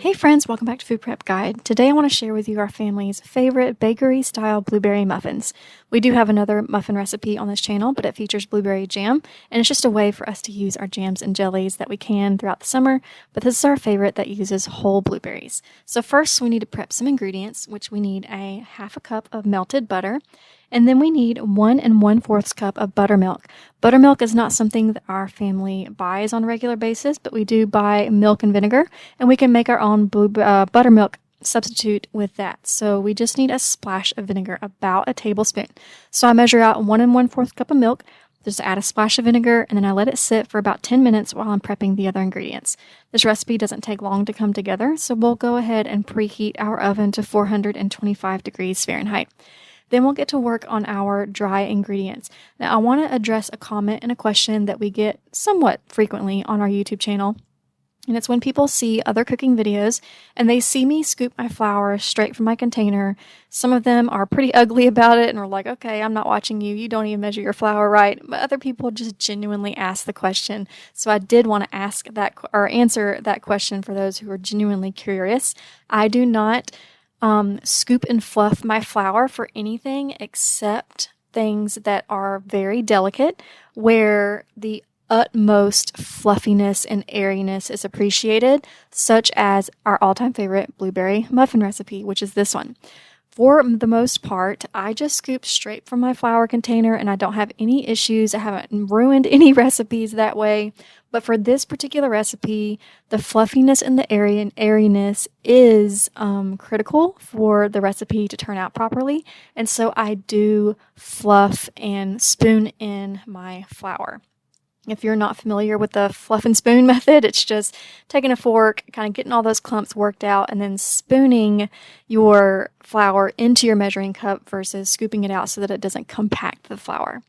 Hey friends, welcome back to Food Prep Guide. Today I want to share with you our family's favorite bakery-style blueberry muffins. We do have another muffin recipe on this channel, but it features blueberry jam, and it's just a way for us to use our jams and jellies that we can throughout the summer, but this is our favorite that uses whole blueberries. So first we need to prep some ingredients, which we need a half a cup of melted butter, and then we need 1 1/4 cup of buttermilk. Buttermilk is not something that our family buys on a regular basis, but we do buy milk and vinegar, and we can make our own buttermilk substitute with that. So we just need a splash of vinegar, about a tablespoon. So I measure out 1 1/4 cup of milk, just add a splash of vinegar, and then I let it sit for about 10 minutes while I'm prepping the other ingredients. This recipe doesn't take long to come together, so we'll go ahead and preheat our oven to 425 degrees Fahrenheit. Then we'll get to work on our dry ingredients. Now, I want to address a comment and a question that we get somewhat frequently on our YouTube channel. And it's when people see other cooking videos and they see me scoop my flour straight from my container. Some of them are pretty ugly about it and are like, okay, I'm not watching you. You don't even measure your flour right. But other people just genuinely ask the question. So I did want to ask that or answer that question for those who are genuinely curious. I do not scoop and fluff my flour for anything except things that are very delicate, where the utmost fluffiness and airiness is appreciated, such as our all-time favorite blueberry muffin recipe, which is this one. For the most part, I just scoop straight from my flour container and I don't have any issues. I haven't ruined any recipes that way. But for this particular recipe, the fluffiness and the airiness is critical for the recipe to turn out properly. And so I do fluff and spoon in my flour. If you're not familiar with the fluff and spoon method, it's just taking a fork, kind of getting all those clumps worked out, and then spooning your flour into your measuring cup versus scooping it out so that it doesn't compact the flour.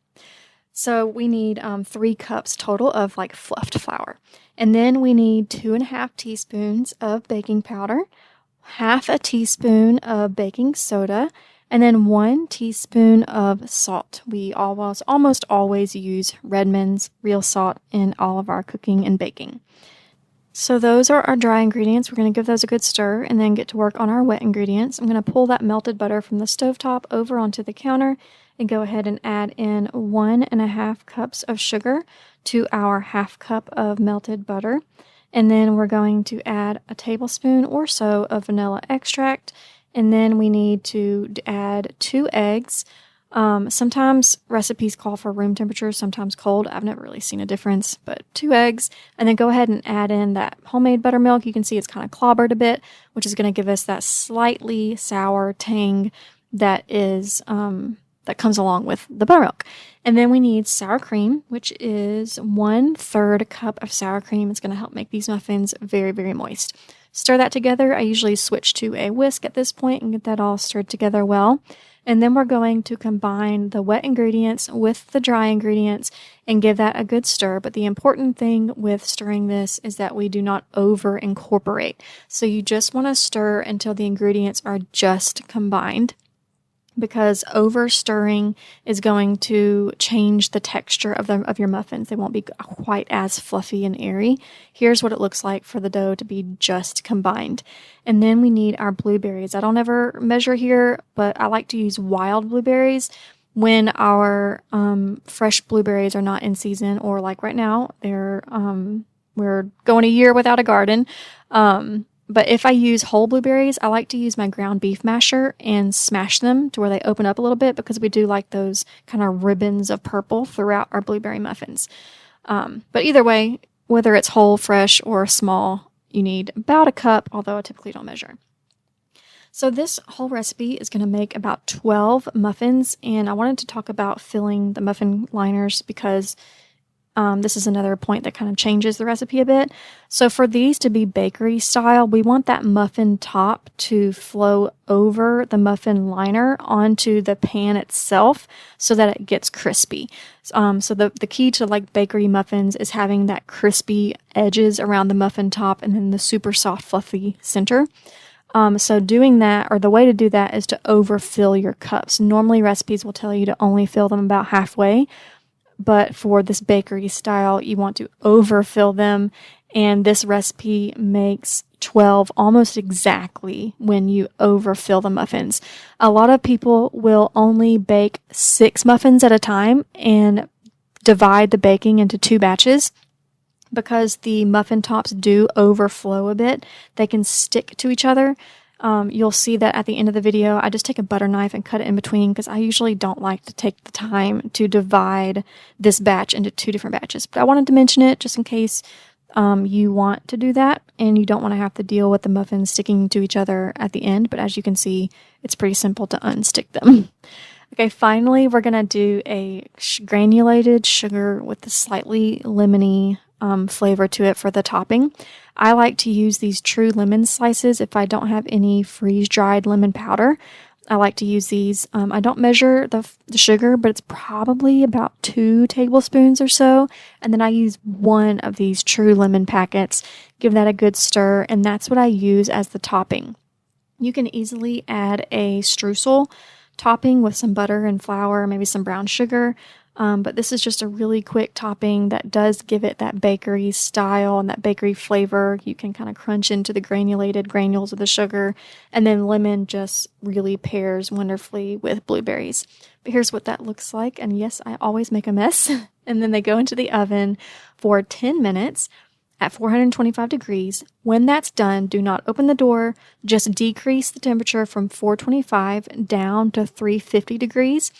So we need 3 cups total of fluffed flour. And then we need 2½ teaspoons of baking powder, half a teaspoon of baking soda, and then 1 teaspoon of salt. We almost always use Redmond's real salt in all of our cooking and baking. So those are our dry ingredients. We're going to give those a good stir and then get to work on our wet ingredients. I'm going to pull that melted butter from the stovetop over onto the counter and go ahead and add in 1 1/2 cups of sugar to our half cup of melted butter. And then we're going to add a tablespoon or so of vanilla extract. And then we need to add 2 eggs. Sometimes recipes call for room temperature, sometimes cold. I've never really seen a difference, but 2 eggs. And then go ahead and add in that homemade buttermilk. You can see it's kind of clobbered a bit, which is going to give us that slightly sour tang that is that comes along with the buttermilk. And then we need sour cream, which is 1/3 cup of sour cream. It's going to help make these muffins very, very moist. Stir that together. I usually switch to a whisk at this point and get that all stirred together well. And then we're going to combine the wet ingredients with the dry ingredients and give that a good stir. But the important thing with stirring this is that we do not over incorporate. So you just want to stir until the ingredients are just combined, because over stirring is going to change the texture of your muffins. They won't be quite as fluffy and airy. Here's what it looks like for the dough to be just combined. And then we need our blueberries. I don't ever measure here, but I like to use wild blueberries when our fresh blueberries are not in season, or like right now, we're going a year without a garden. But if I use whole blueberries, I like to use my ground beef masher and smash them to where they open up a little bit, because we do like those kind of ribbons of purple throughout our blueberry muffins. But either way, whether it's whole, fresh, or small, you need about a cup, although I typically don't measure. So this whole recipe is going to make about 12 muffins, and I wanted to talk about filling the muffin liners because this is another point that kind of changes the recipe a bit. So for these to be bakery style, we want that muffin top to flow over the muffin liner onto the pan itself so that it gets crispy. So the key to bakery muffins is having that crispy edges around the muffin top and then the super soft fluffy center. So doing that, or the way to do that, is to overfill your cups. Normally recipes will tell you to only fill them about halfway, but for this bakery style, you want to overfill them, and this recipe makes 12 almost exactly when you overfill the muffins. A lot of people will only bake 6 muffins at a time and divide the baking into 2 batches. Because the muffin tops do overflow a bit, they can stick to each other. You'll see that at the end of the video, I just take a butter knife and cut it in between because I usually don't like to take the time to divide this batch into 2 different batches. But I wanted to mention it just in case you want to do that and you don't want to have to deal with the muffins sticking to each other at the end. But as you can see, it's pretty simple to unstick them. Okay, finally, we're going to do a granulated sugar with a slightly lemony flavor to it for the topping. I like to use these true lemon slices if I don't have any freeze-dried lemon powder. I like to use these. I don't measure the sugar, but it's probably about 2 tablespoons or so. And then I use 1 of these true lemon packets, give that a good stir, and that's what I use as the topping. You can easily add a streusel topping with some butter and flour, maybe some brown sugar. But this is just a really quick topping that does give it that bakery style and that bakery flavor. You can kind of crunch into the granulated granules of the sugar, and then lemon just really pairs wonderfully with blueberries. But here's what that looks like, and yes, I always make a mess. And then they go into the oven for 10 minutes at 425 degrees. When that's done, do not open the door, just decrease the temperature from 425 down to 350 degrees.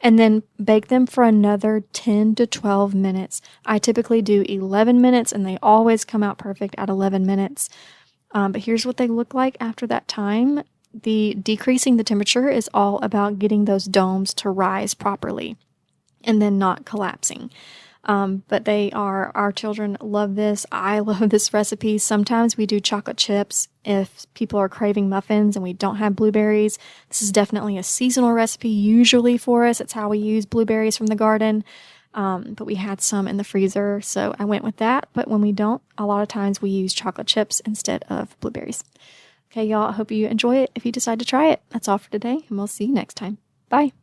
And then bake them for another 10 to 12 minutes. I typically do 11 minutes, and they always come out perfect at 11 minutes. But here's what they look like after that time. The decreasing the temperature is all about getting those domes to rise properly and then not collapsing. But our children love this. I love this recipe. Sometimes we do chocolate chips if people are craving muffins and we don't have blueberries. This is definitely a seasonal recipe usually for us. It's how we use blueberries from the garden. But we had some in the freezer, so I went with that. But when we don't, a lot of times we use chocolate chips instead of blueberries. Okay, y'all, I hope you enjoy it if you decide to try it. That's all for today, and we'll see you next time. Bye.